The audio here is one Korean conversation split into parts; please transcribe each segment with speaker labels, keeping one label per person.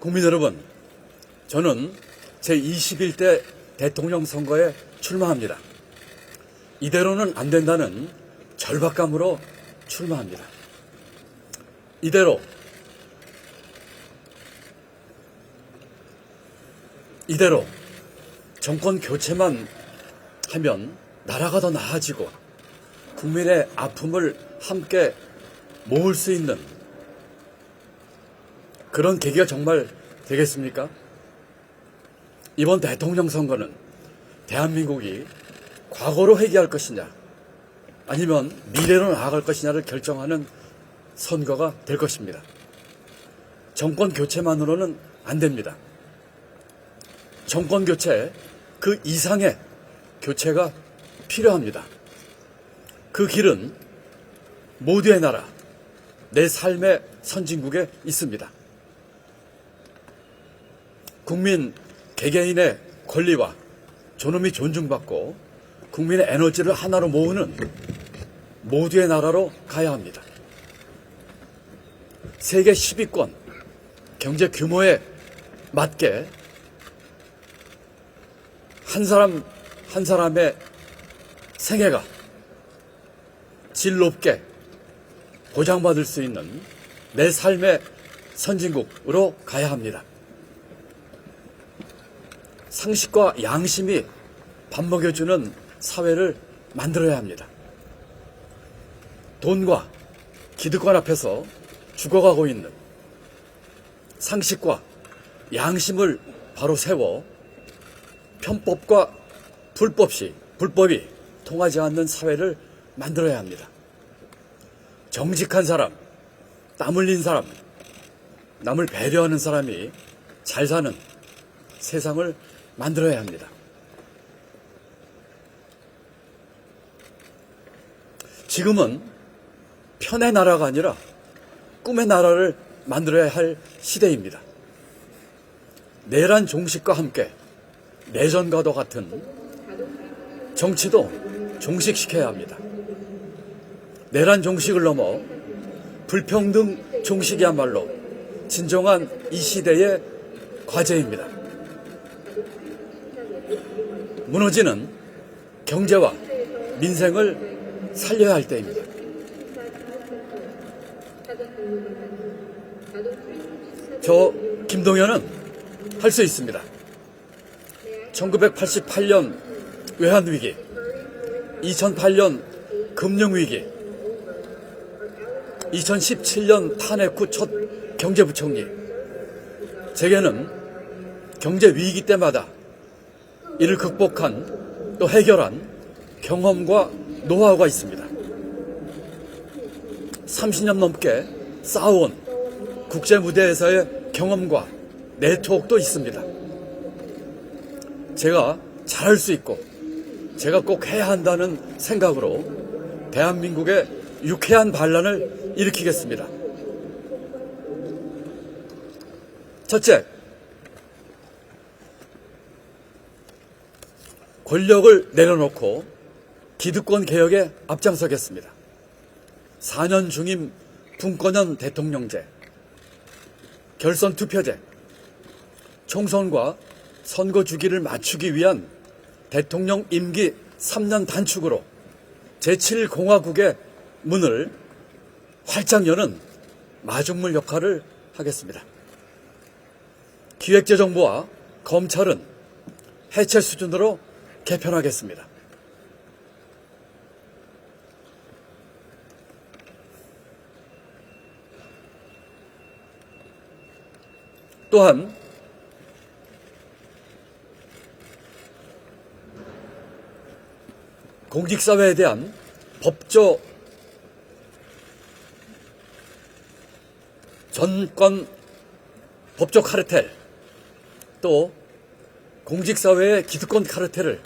Speaker 1: 국민 여러분, 저는 제21대 대통령 선거에 출마합니다. 이대로는 안 된다는 절박감으로 출마합니다. 이대로 정권 교체만 하면 나라가 더 나아지고 국민의 아픔을 함께 모을 수 있는 그런 계기가 정말 되겠습니까? 이번 대통령 선거는 대한민국이 과거로 회귀할 것이냐 아니면 미래로 나아갈 것이냐를 결정하는 선거가 될 것입니다. 정권 교체만으로는 안 됩니다. 정권 교체, 그 이상의 교체가 필요합니다. 그 길은 모두의 나라, 내 삶의 선진국에 있습니다. 국민 개개인의 권리와 존엄이 존중받고 국민의 에너지를 하나로 모으는 모두의 나라로 가야 합니다. 세계 10위권 경제 규모에 맞게 한 사람 한 사람의 생애가 질 높게 보장받을 수 있는 내 삶의 선진국으로 가야 합니다. 상식과 양심이 밥 먹여주는 사회를 만들어야 합니다. 돈과 기득권 앞에서 죽어가고 있는 상식과 양심을 바로 세워 편법과 불법이 통하지 않는 사회를 만들어야 합니다. 정직한 사람, 땀 흘린 사람, 남을 배려하는 사람이 잘 사는 세상을 만들어야 합니다. 지금은 편의 나라가 아니라 꿈의 나라를 만들어야 할 시대입니다. 내란 종식과 함께 내전과도 같은 정치도 종식시켜야 합니다. 내란 종식을 넘어 불평등 종식이야말로 진정한 이 시대의 과제입니다. 무너지는 경제와 민생을 살려야 할 때입니다. 저 김동연은 할 수 있습니다. 1988년 외환위기, 2008년 금융위기, 2017년 탄핵 후 첫 경제부총리. 제게는 경제위기 때마다 이를 극복한 또 해결한 경험과 노하우가 있습니다. 30년 넘게 쌓아온 국제무대에서의 경험과 네트워크도 있습니다. 제가 잘할 수 있고 제가 꼭 해야 한다는 생각으로 대한민국의 유쾌한 반란을 일으키겠습니다. 첫째, 권력을 내려놓고 기득권 개혁에 앞장서겠습니다. 4년 중임 분권형 대통령제, 결선 투표제, 총선과 선거 주기를 맞추기 위한 대통령 임기 3년 단축으로 제7공화국의 문을 활짝 여는 마중물 역할을 하겠습니다. 기획재정부와 검찰은 해체 수준으로 개편하겠습니다. 또한 공직사회에 대한 법조 전권 법조 카르텔, 또 공직사회의 기득권 카르텔을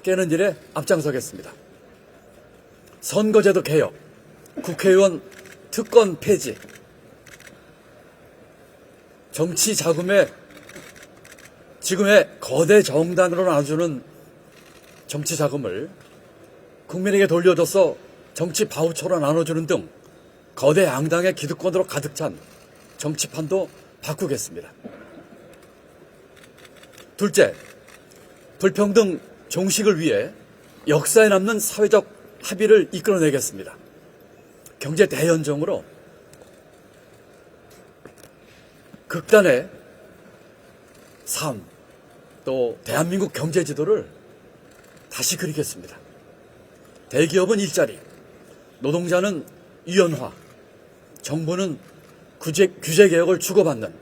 Speaker 1: 깨는 일에 앞장서겠습니다. 선거제도 개혁, 국회의원 특권 폐지, 정치 자금에 지금의 거대 정당으로 나눠주는 정치 자금을 국민에게 돌려줘서 정치 바우처로 나눠주는 등 거대 양당의 기득권으로 가득 찬 정치판도 바꾸겠습니다. 둘째, 불평등 종식을 위해 역사에 남는 사회적 합의를 이끌어내겠습니다. 경제 대연정으로 극단의 삶, 또 대한민국 경제 지도를 다시 그리겠습니다. 대기업은 일자리, 노동자는 유연화, 정부는 규제 개혁을 주고받는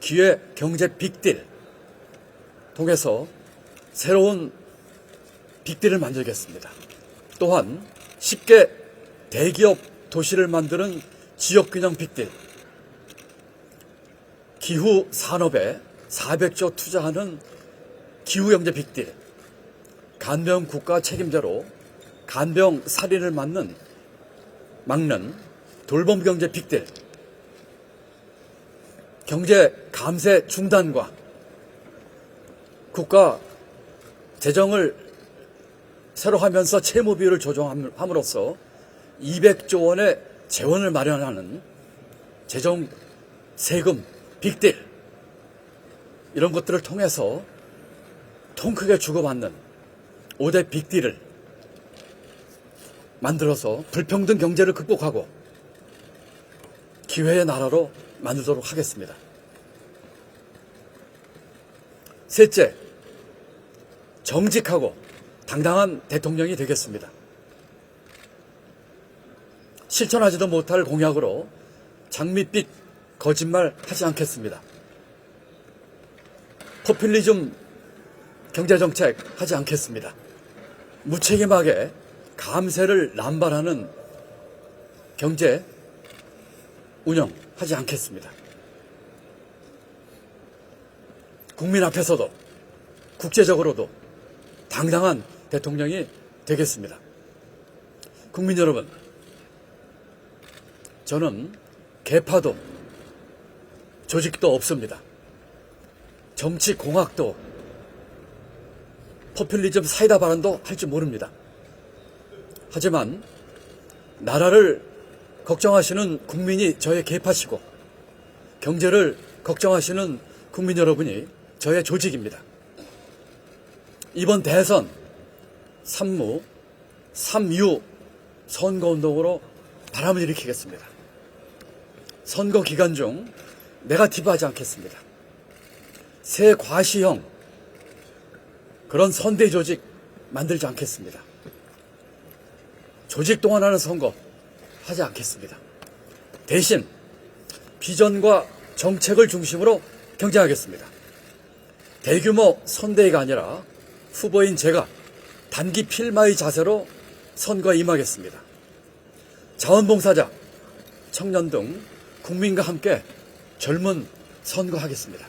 Speaker 1: 기회 경제 빅딜 통해서 새로운 빅딜을 만들겠습니다. 또한 쉽게 대기업 도시를 만드는 지역균형 빅딜, 기후 산업에 400조 투자하는 기후경제 빅딜, 간병 국가 책임자로 간병 살인을 막는 돌봄경제 빅딜, 경제 감세 중단과 국가 재정을 새로 하면서 채무 비율을 조정함으로써 200조 원의 재원을 마련하는 재정 세금 빅딜, 이런 것들을 통해서 통 크게 주고받는 5대 빅딜을 만들어서 불평등 경제를 극복하고 기회의 나라로 만들도록 하겠습니다. 셋째, 정직하고 당당한 대통령이 되겠습니다. 실천하지도 못할 공약으로 장밋빛 거짓말 하지 않겠습니다. 포퓰리즘 경제정책 하지 않겠습니다. 무책임하게 감세를 남발하는 경제 운영하지 않겠습니다. 국민 앞에서도 국제적으로도 당당한 대통령이 되겠습니다. 국민 여러분, 저는 계파도 조직도 없습니다. 정치 공학도 포퓰리즘 사이다 발언도 할 줄 모릅니다. 하지만 나라를 걱정하시는 국민이 저의 계파시고 경제를 걱정하시는 국민 여러분이 저의 조직입니다. 이번 대선 3무, 3유 선거운동으로 바람을 일으키겠습니다. 선거 기간 중 네거티브하지 않겠습니다. 새 과시형 그런 선대 조직 만들지 않겠습니다. 조직 동원하는 선거 하지 않겠습니다. 대신 비전과 정책을 중심으로 경쟁하겠습니다. 대규모 선대위가 아니라 후보인 제가 단기 필마의 자세로 선거에 임하겠습니다. 자원봉사자, 청년 등 국민과 함께 젊은 선거하겠습니다.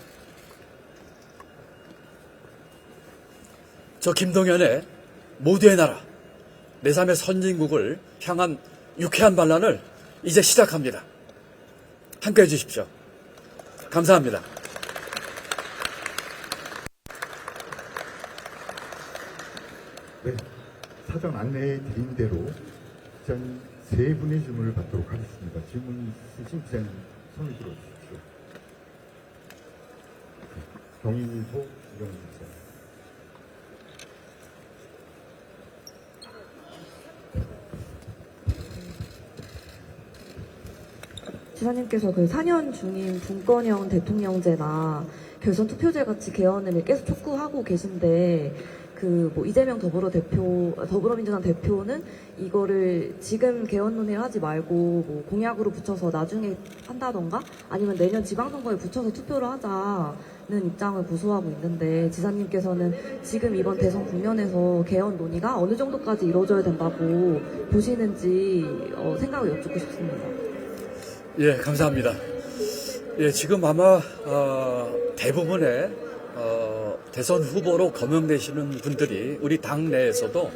Speaker 1: 저 김동연의 모두의 나라, 내3의 선진국을 향한 유쾌한 반란을 이제 시작합니다. 함께 해주십시오. 감사합니다.
Speaker 2: 네, 사전 안내해 드린 대로 기자님 세 분의 질문을 받도록 하겠습니다. 질문 있으신 기자님 손을 들어주십시오. 경인일보 이영훈 기자.
Speaker 3: 지사님께서 그 4년 중인 분권형 대통령제나 결선 투표제 같이 개헌을 계속 촉구하고 계신데 그 뭐 이재명 더불어민주당 대표는 이거를 지금 개헌 논의를 하지 말고 뭐 공약으로 붙여서 나중에 한다던가 아니면 내년 지방선거에 붙여서 투표를 하자는 입장을 고수하고 있는데 지사님께서는 지금 이번 대선 국면에서 개헌 논의가 어느 정도까지 이루어져야 된다고 보시는지 생각을 여쭙고 싶습니다.
Speaker 1: 예, 감사합니다. 예, 지금 아마 대부분의 대선 후보로 거명되시는 분들이 우리 당 내에서도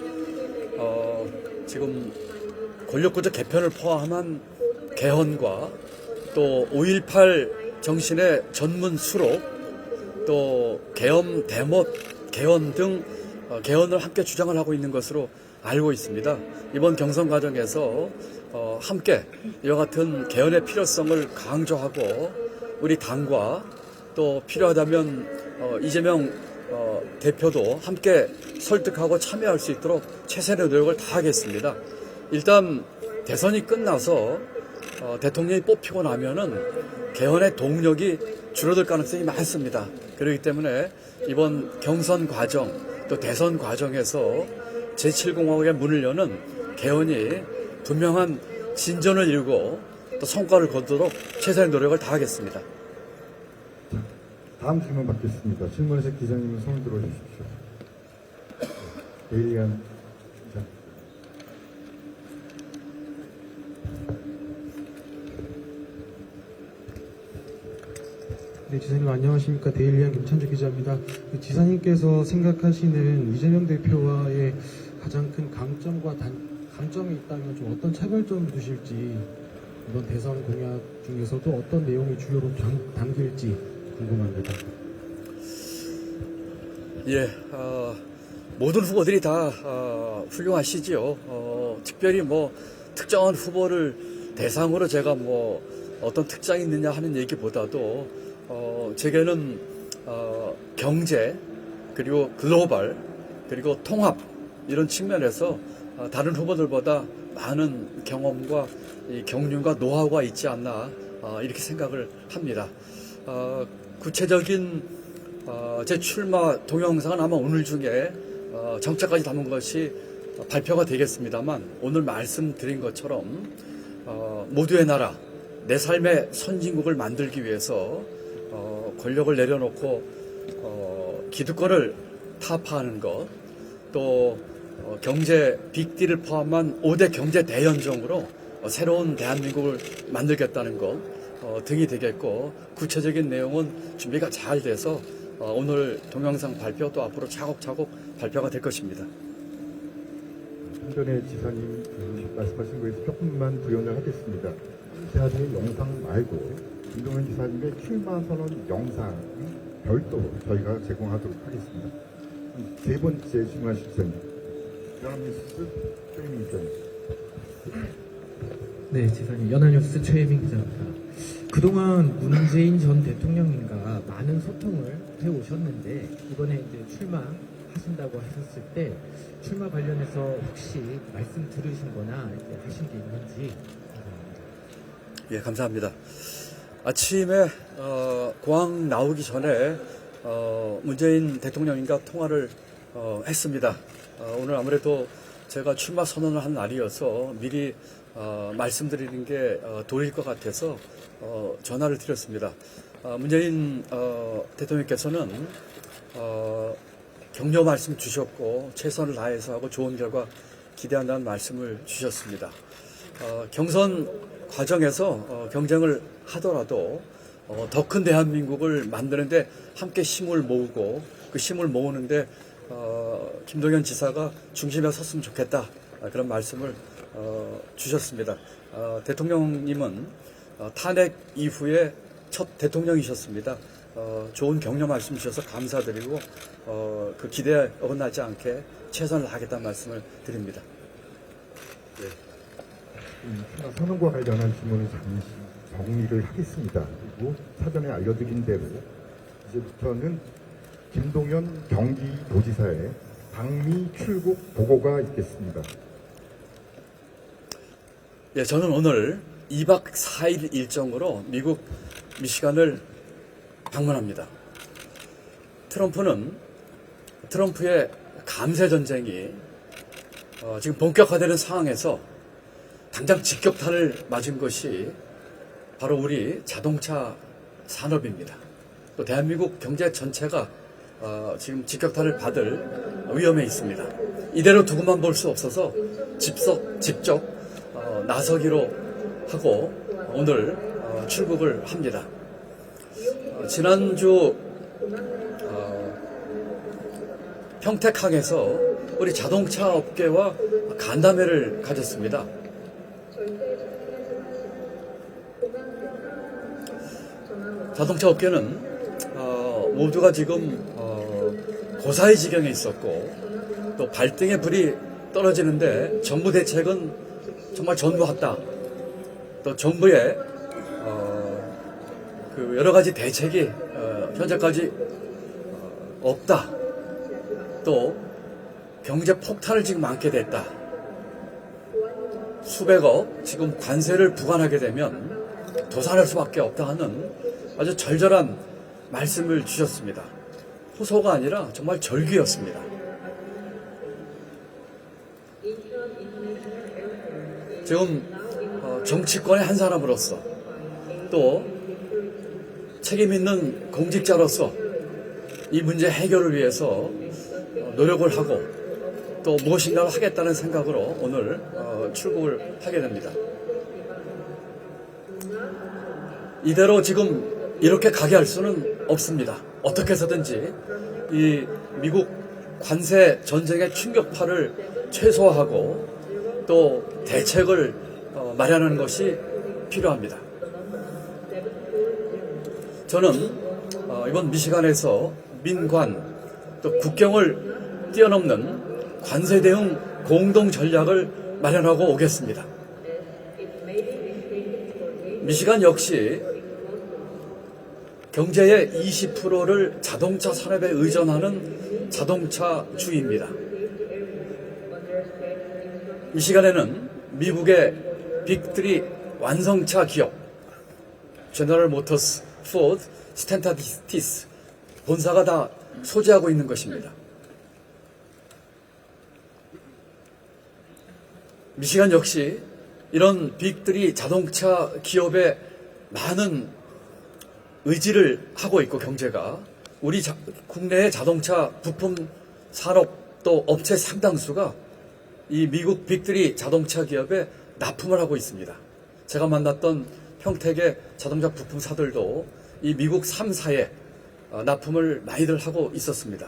Speaker 1: 지금 권력구조 개편을 포함한 개헌과 또 5.18 정신의 전문 수록 또 계엄, 대못, 개헌 등 개헌을 함께 주장을 하고 있는 것으로 알고 있습니다. 이번 경선 과정에서 함께 이와 같은 개헌의 필요성을 강조하고 우리 당과 또 필요하다면 이재명 대표도 함께 설득하고 참여할 수 있도록 최선의 노력을 다하겠습니다. 일단 대선이 끝나서 대통령이 뽑히고 나면은 개헌의 동력이 줄어들 가능성이 많습니다. 그렇기 때문에 이번 경선 과정 또 대선 과정에서 제7공화국의 문을 여는 개헌이 분명한 진전을 이루고 또 성과를 거두도록 최선의 노력을 다하겠습니다.
Speaker 2: 다음 질문 받겠습니다. 질문에서 기자님은 손을 들어주십시오. 데일리안 기자.
Speaker 4: 네, 지사님 안녕하십니까. 데일리안 김찬주 기자입니다. 지사님께서 생각하시는 이재명 대표와의 가장 큰 강점과 강점이 있다면 좀 어떤 차별점을 두실지, 이번 대선 공약 중에서도 어떤 내용이 주요로 담길지 궁금합니다.
Speaker 1: 예, 모든 후보들이 다 훌륭하시지요. 특별히 뭐 특정한 후보를 대상으로 제가 뭐 어떤 특장이 있느냐 하는 얘기보다도 제게는 경제 그리고 글로벌 그리고 통합 이런 측면에서 다른 후보들보다 많은 경험과 이 경륜과 노하우가 있지 않나 이렇게 생각을 합니다. 구체적인 제 출마 동영상은 아마 오늘 중에 정책까지 담은 것이 발표가 되겠습니다만, 오늘 말씀드린 것처럼 모두의 나라, 내 삶의 선진국을 만들기 위해서 권력을 내려놓고 기득권을 타파하는 것, 또 경제 빅딜을 포함한 5대 경제 대연정으로 새로운 대한민국을 만들겠다는 것 등이 되겠고, 구체적인 내용은 준비가 잘 돼서 오늘 동영상 발표 또 앞으로 차곡차곡 발표가 될 것입니다.
Speaker 2: 좀 전에 지사님 말씀하신 거에서 조금만 부연을 하겠습니다. 지사님의 영상 말고 김동연 지사님의 출마 선언 영상 별도로 저희가 제공하도록 하겠습니다. 세 번째 질문하실 기자님, 연합뉴스 최혜민 기자님.
Speaker 5: 네, 지사님, 연합뉴스 최혜민 기자입니다. 그동안 문재인 전 대통령님과 많은 소통을 해오셨는데, 이번에 이제 출마하신다고 하셨을 때 출마 관련해서 혹시 말씀 들으신 거나 이제 하신 게 있는지 궁금합니다.
Speaker 1: 예, 감사합니다. 아침에 공항 나오기 전에 문재인 대통령님과 통화를 했습니다. 오늘 아무래도 제가 출마 선언을 한 날이어서 미리 말씀드리는 게 도리일 것 같아서 전화를 드렸습니다. 문재인 대통령께서는 격려 말씀 주셨고 최선을 다해서 하고 좋은 결과 기대한다는 말씀을 주셨습니다. 경선 과정에서 경쟁을 하더라도 더 큰 대한민국을 만드는데 함께 힘을 모으고, 그 힘을 모으는데 김동연 지사가 중심에 섰으면 좋겠다, 그런 말씀을 주셨습니다. 대통령님은 탄핵 이후에 첫 대통령이셨습니다. 좋은 격려 말씀 주셔서 감사드리고 그 기대에 어긋나지 않게 최선을 다하겠다는 말씀을 드립니다. 네.
Speaker 2: 출마 선언과 관련한 질문을 잠시 정리를 하겠습니다. 그리고 사전에 알려드린 대로 이제부터는 김동연 경기도지사의 방미 출국 보고가 있겠습니다.
Speaker 1: 예, 저는 오늘 2박 4일 일정으로 미국 미시간을 방문합니다. 트럼프의 감세 전쟁이 지금 본격화되는 상황에서 당장 직격탄을 맞은 것이 바로 우리 자동차 산업입니다. 또 대한민국 경제 전체가 지금 직격탄을 받을 위험에 있습니다. 이대로 두고만 볼 수 없어서 직접 나서기로 하고 오늘 출국을 합니다. 지난주 평택항에서 우리 자동차 업계와 간담회를 가졌습니다. 자동차 업계는 모두가 지금 고사의 지경에 있었고, 또 발등에 불이 떨어지는데 정부 대책은 정말 전무했다. 또 정부의 그 여러 가지 대책이 현재까지 없다. 또 경제 폭탄을 지금 안게 됐다. 수백억 지금 관세를 부과하게 되면 도산할 수밖에 없다 하는 아주 절절한 말씀을 주셨습니다. 호소가 아니라 정말 절규였습니다. 지금 정치권의 한 사람으로서 또 책임 있는 공직자로서 이 문제 해결을 위해서 노력을 하고 또 무엇인가를 하겠다는 생각으로 오늘 출국을 하게 됩니다. 이대로 지금 이렇게 가게 할 수는 없습니다. 어떻게 해서든지 이 미국 관세 전쟁의 충격파를 최소화하고 또 대책을 마련하는 것이 필요합니다. 저는 이번 미시간에서 민관 또 국경을 뛰어넘는 관세 대응 공동 전략을 마련하고 오겠습니다. 미시간 역시 경제의 20%를 자동차 산업에 의존하는 자동차주입니다. 미시간에는 미국의 빅3 완성차 기업 제너럴 모터스, 포드, 스탠타티스 본사가 다 소재하고 있는 것입니다. 미시간 역시 이런 빅3 자동차 기업의 많은 의지를 하고 있고 경제가 우리 국내의 자동차 부품 산업 또 업체 상당수가 이 미국 빅3 자동차 기업에 납품을 하고 있습니다. 제가 만났던 평택의 자동차 부품사들도 이 미국 3사에 납품을 많이들 하고 있었습니다.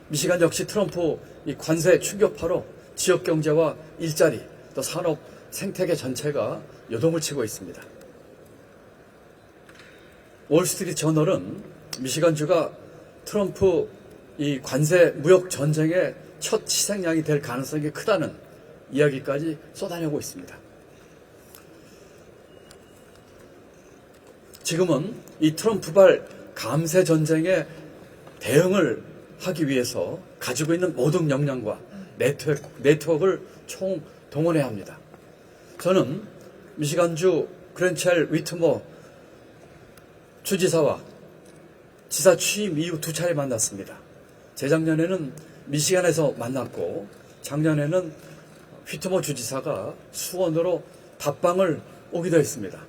Speaker 1: 미시간 역시 트럼프 이 관세 충격파로 지역 경제와 일자리 또 산업 생태계 전체가 요동을 치고 있습니다. 월스트리트 저널은 미시간주가 트럼프 이 관세 무역 전쟁의 첫 희생양이 될 가능성이 크다는 이야기까지 쏟아내고 있습니다. 지금은 이 트럼프발 감세 전쟁에 대응을 하기 위해서 가지고 있는 모든 역량과 네트워크를 총동원해야 합니다. 저는 미시간주 그랜첼 위트머 주지사와 지사 취임 이후 2차례 만났습니다. 재작년에는 미시간에서 만났고 작년에는 휘트머 주지사가 수원으로 답방을 오기도 했습니다.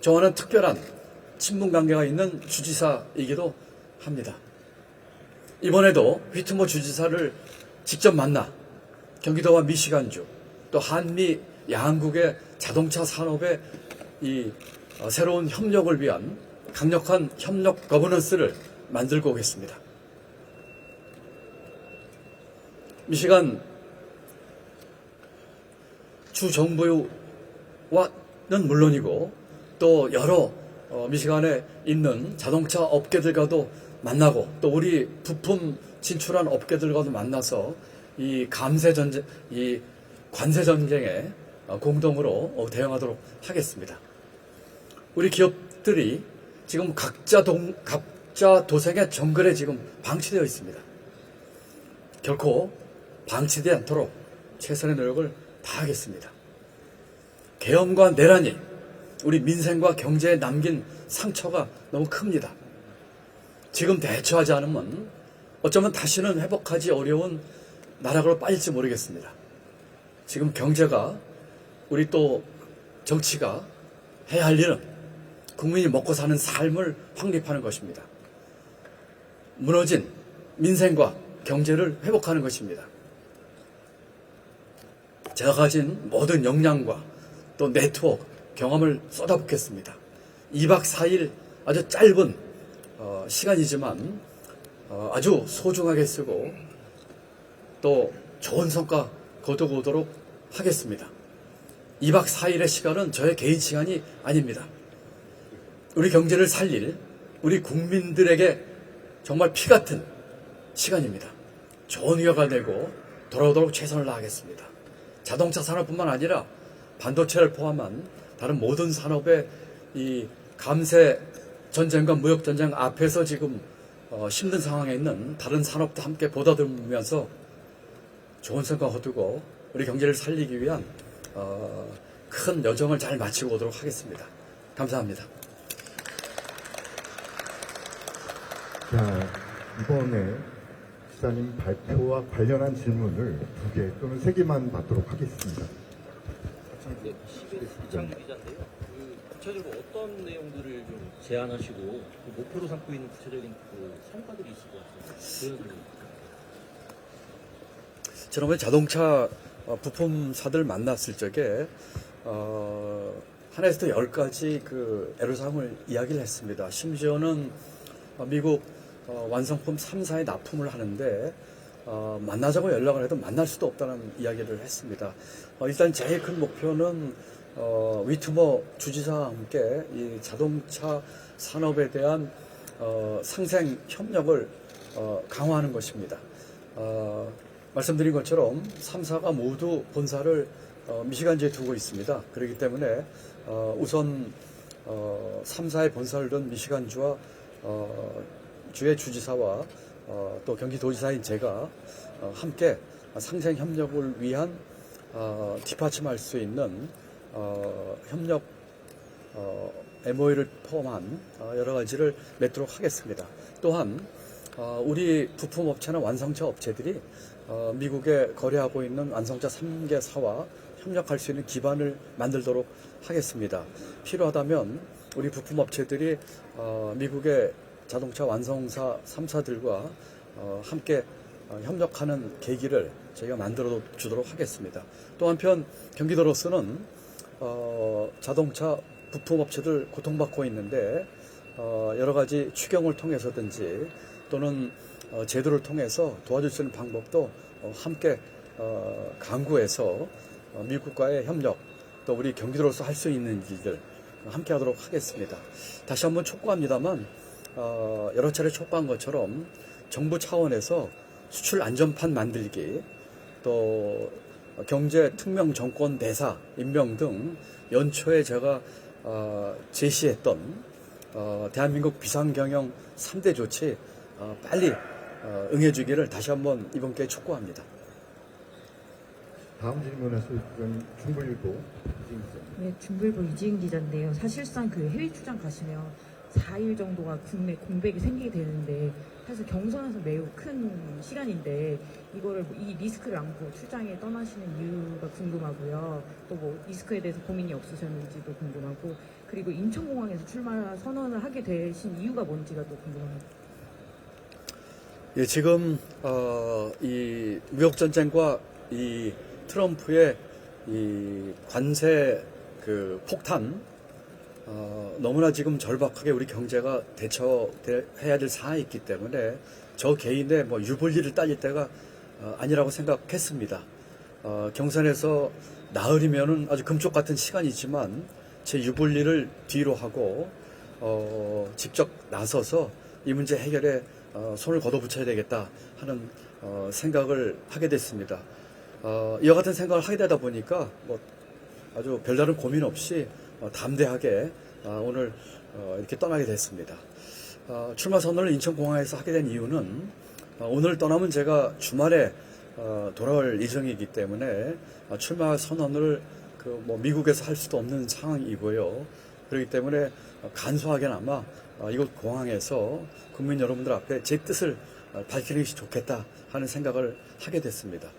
Speaker 1: 저와는 특별한 친분 관계가 있는 주지사이기도 합니다. 이번에도 휘트머 주지사를 직접 만나 경기도와 미시간주 또 한미 양국의 자동차 산업의 이 새로운 협력을 위한 강력한 협력 거버넌스를 만들고 오겠습니다. 미시간 주 정부와는 물론이고 또 여러 미시간에 있는 자동차 업계들과도 만나고 또 우리 부품 진출한 업계들과도 만나서 이 감세 전쟁, 이 관세 전쟁에 공동으로 대응하도록 하겠습니다. 우리 기업들이 지금 각자 도생의 정글에 지금 방치되어 있습니다. 결코 방치되지 않도록 최선의 노력을 다하겠습니다. 계엄과 내란이 우리 민생과 경제에 남긴 상처가 너무 큽니다. 지금 대처하지 않으면 어쩌면 다시는 회복하기 어려운 나락으로 빠질지 모르겠습니다. 지금 경제가 우리 또 정치가 해야 할 일은 국민이 먹고 사는 삶을 확립하는 것입니다. 무너진 민생과 경제를 회복하는 것입니다. 제가 가진 모든 역량과 또 네트워크, 경험을 쏟아붓겠습니다. 2박 4일 아주 짧은 시간이지만 아주 소중하게 쓰고 또 좋은 성과 거두고오도록 하겠습니다. 2박 4일의 시간은 저의 개인 시간이 아닙니다. 우리 경제를 살릴 우리 국민들에게 정말 피 같은 시간입니다. 좋은 휴가가 되고 돌아오도록 최선을 다하겠습니다. 자동차 산업뿐만 아니라 반도체를 포함한 다른 모든 산업의 이 감세 전쟁과 무역 전쟁 앞에서 지금 힘든 상황에 있는 다른 산업도 함께 보다듬으면서 좋은 성과 거두고 우리 경제를 살리기 위한 큰 여정을 잘 마치고 오도록 하겠습니다. 감사합니다.
Speaker 2: 자, 이번에 지사님 발표와 관련한 질문을 2개 또는 3개만 받도록 하겠습니다.
Speaker 6: 네, 이창규 기자인데요. 구체적으로 어떤 내용들을 좀 제안하시고 목표로 삼고 있는 구체적인 성과들이 있을 것 같아요.
Speaker 1: 지난번에 자동차 부품사들 만났을 적에 하나에서 10가지 그 애로사항을 이야기를 했습니다. 심지어는 미국 완성품 3사에 납품을 하는데 만나자고 연락을 해도 만날 수도 없다는 이야기를 했습니다. 일단 제일 큰 목표는 위트머 주지사와 함께 이 자동차 산업에 대한 상생 협력을 강화하는 것입니다. 말씀드린 것처럼 3사가 모두 본사를 미시간주에 두고 있습니다. 그렇기 때문에 우선 3사의 본사를 둔 미시간주와 주의 주지사와 또 경기도지사인 제가 함께 상생 협력을 위한 뒷받침할 수 있는 협력 MOU를 포함한 여러 가지를 맺도록 하겠습니다. 또한 우리 부품업체나 완성차 업체들이 미국에 거래하고 있는 완성차 3개사와 협력할 수 있는 기반을 만들도록 하겠습니다. 필요하다면 우리 부품업체들이 미국의 자동차 완성사 3사들과 함께 협력하는 계기를 저희가 만들어 주도록 하겠습니다. 또 한편 경기도로서는 자동차 부품업체들 고통받고 있는데 여러 가지 추경을 통해서든지 또는 제도를 통해서 도와줄 수 있는 방법도 함께 강구해서 미국과의 협력 또 우리 경기도로서 할 수 있는 일들 함께 하도록 하겠습니다. 다시 한번 촉구합니다만 여러 차례 촉구한 것처럼 정부 차원에서 수출 안전판 만들기 또 경제 특명 정권 대사 임명 등 연초에 제가 제시했던 대한민국 비상경영 3대 조치 빨리 응해주기를 다시 한번 이번 기회에 촉구합니다.
Speaker 2: 다음 질문에서 중부일보 이지은 기자.
Speaker 7: 네, 중부일보 이지은 기자인데요. 사실상 그 해외 출장 가시면 4일 정도가 국내 공백이 생기게 되는데 사실 경선에서 매우 큰 시간인데 이거를 이 리스크를 안고 출장에 떠나시는 이유가 궁금하고요. 또 뭐 리스크에 대해서 고민이 없으셨는지도 궁금하고 그리고 인천공항에서 출마 선언을 하게 되신 이유가 뭔지가 또 궁금합니다.
Speaker 1: 예, 지금 이 무역 전쟁과 이 트럼프의 이 관세 그 폭탄 너무나 지금 절박하게 우리 경제가 대처해야 될 상황이 있기 때문에 저 개인의 뭐 유불리를 따질 때가 아니라고 생각했습니다. 경선에서 나흘이면은 아주 금쪽 같은 시간이지만 제 유불리를 뒤로 하고 직접 나서서 이 문제 해결에 손을 걷어붙여야 되겠다 하는 생각을 하게 됐습니다. 이와 같은 생각을 하게 되다 보니까 뭐 아주 별다른 고민 없이 담대하게 오늘 이렇게 떠나게 됐습니다. 출마 선언을 인천공항에서 하게 된 이유는 오늘 떠나면 제가 주말에 돌아올 예정이기 때문에 출마 선언을 뭐 미국에서 할 수도 없는 상황이고요. 그렇기 때문에 간소하게나마 이곳 공항에서 국민 여러분들 앞에 제 뜻을 밝히는 것이 좋겠다 하는 생각을 하게 됐습니다.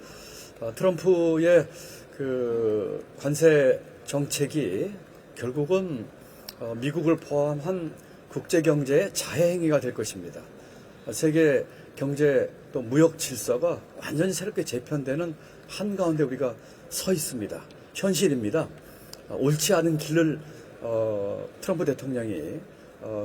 Speaker 1: 트럼프의 그 관세 정책이 결국은 미국을 포함한 국제 경제의 자해행위가 될 것입니다. 세계 경제 또 무역 질서가 완전히 새롭게 재편되는 한가운데 우리가 서 있습니다. 현실입니다. 옳지 않은 길을 트럼프 대통령이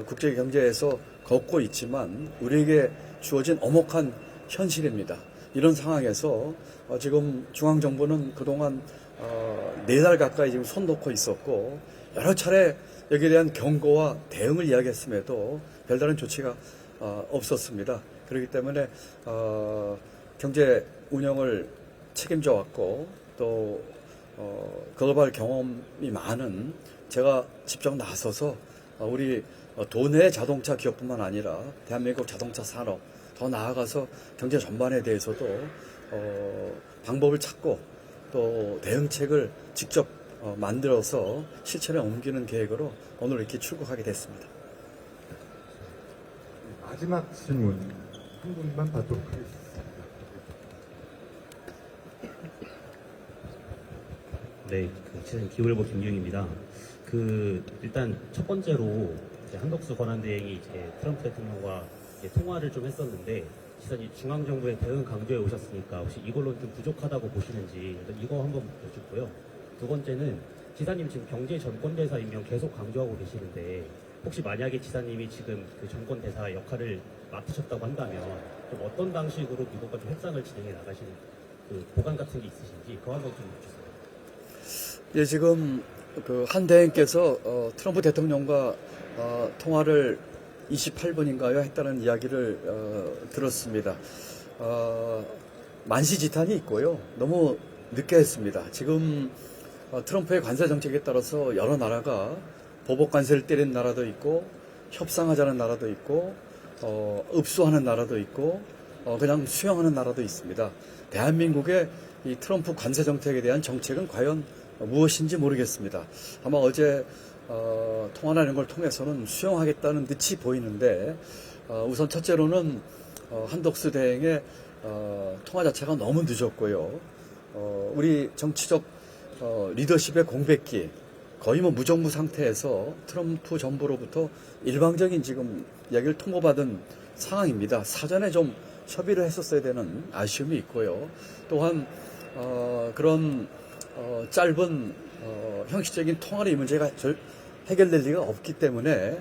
Speaker 1: 국제 경제에서 걷고 있지만 우리에게 주어진 엄혹한 현실입니다. 이런 상황에서 지금 중앙정부는 그동안 4달 가까이 지금 손 놓고 있었고 여러 차례 여기에 대한 경고와 대응을 이야기했음에도 별다른 조치가 없었습니다. 그렇기 때문에 경제 운영을 책임져 왔고 또 글로벌 경험이 많은 제가 직접 나서서 우리 도내 자동차 기업뿐만 아니라 대한민국 자동차 산업, 더 나아가서 경제 전반에 대해서도 방법을 찾고 또 대응책을 직접 만들어서 실천에 옮기는 계획으로 오늘 이렇게 출국하게 됐습니다.
Speaker 2: 마지막 질문 한 분만 받도록 하겠습니다.
Speaker 8: 네, 지사님 기후일보 김기웅입니다. 일단 첫 번째로 이제 한덕수 권한대행이 이제 트럼프 대통령과 이제 통화를 좀 했었는데, 지사님 중앙정부의 대응 강조해 오셨으니까 혹시 이걸로는 좀 부족하다고 보시는지 이거 한번 여쭙고요. 두 번째는 지사님 지금 경제 전권대사 임명 계속 강조하고 계시는데, 혹시 만약에 지사님이 지금 그 전권대사 역할을 맡으셨다고 한다면 좀 어떤 방식으로 미국과 좀 협상을 진행해 나가시는 그 보관 같은 게 있으신지 그거 한번 좀 여쭈세요.
Speaker 1: 예, 지금 한 대행께서 트럼프 대통령과 통화를 28분인가요 했다는 이야기를 들었습니다. 만시지탄이 있고요. 너무 늦게 했습니다. 지금 트럼프의 관세 정책에 따라서 여러 나라가 보복 관세를 때리는 나라도 있고, 협상하자는 나라도 있고, 읍수하는 나라도 있고, 그냥 수용하는 나라도 있습니다. 대한민국의 이 트럼프 관세 정책에 대한 정책은 과연 무엇인지 모르겠습니다. 아마 어제 통화하는 걸 통해서는 수용하겠다는 듯이 보이는데, 우선 첫째로는 한덕수 대행의 통화 자체가 너무 늦었고요. 우리 정치적 리더십의 공백기, 거의 무정부 상태에서 트럼프 정부로부터 일방적인 지금 이야기를 통보받은 상황입니다. 사전에 좀 협의를 했었어야 되는 아쉬움이 있고요. 또한 그런 짧은 형식적인 통화로 이 문제가 해결될 리가 없기 때문에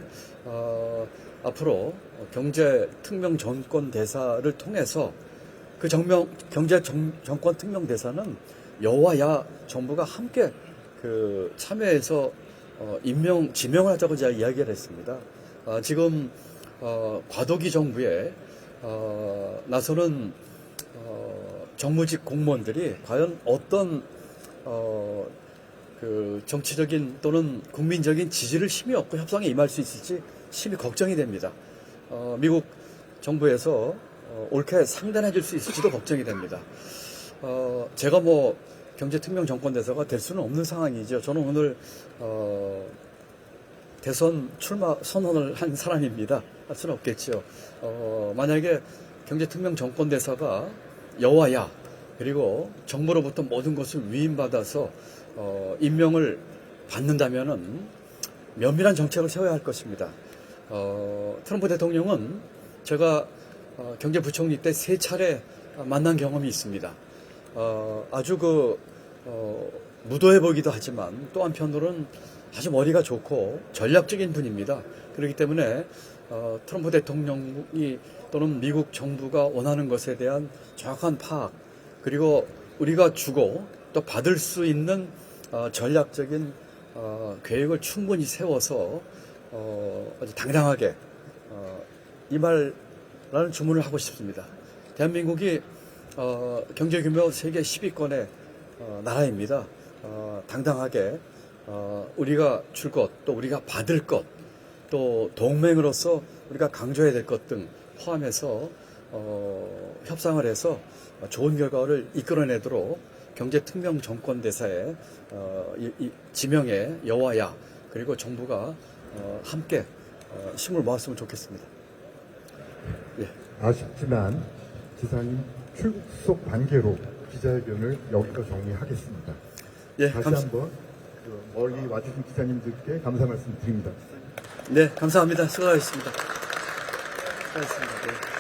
Speaker 1: 앞으로 경제 특명 정권 대사를 통해서 그 경제 정권 특명 대사는 여와 야 정부가 함께 참여해서 지명을 하자고 제가 이야기를 했습니다. 지금 과도기 정부에 나서는 정무직 공무원들이 과연 어떤 정치적인 또는 국민적인 지지를 힘이 없고 협상에 임할 수 있을지 심히 걱정이 됩니다. 미국 정부에서 옳게 상단해 줄 수 있을지도 걱정이 됩니다. 제가 경제특명 정권대사가 될 수는 없는 상황이죠. 저는 오늘 대선 출마 선언을 한 사람입니다. 할 수는 없겠죠. 만약에 경제특명 정권대사가 여와야 그리고 정부로부터 모든 것을 위임받아서 임명을 받는다면은 면밀한 정책을 세워야 할 것입니다. 트럼프 대통령은 제가 경제부총리 때 3차례 만난 경험이 있습니다. 아주 무도해 보이기도 하지만 또 한편으로는 아주 머리가 좋고 전략적인 분입니다. 그렇기 때문에 트럼프 대통령이 또는 미국 정부가 원하는 것에 대한 정확한 파악, 그리고 우리가 주고 또 받을 수 있는 전략적인 계획을 충분히 세워서 아주 당당하게 임하라는 주문을 하고 싶습니다. 대한민국이 경제 규모 세계 10위권의 나라입니다. 당당하게 우리가 줄 것, 또 우리가 받을 것, 또 동맹으로서 우리가 강조해야 될 것 등 포함해서 협상을 해서 좋은 결과를 이끌어내도록 경제특명 정권대사의 지명에 여와야 그리고 정부가 함께 힘을 모았으면 좋겠습니다. 예.
Speaker 2: 아쉽지만 지사님 출국 관계로 기자회견을 여기서 정리하겠습니다.
Speaker 1: 예,
Speaker 2: 다시 한번 멀리 와주신 기자님들께 감사 말씀 드립니다.
Speaker 1: 네, 감사합니다. 수고하셨습니다. 수고하셨습니다. 네.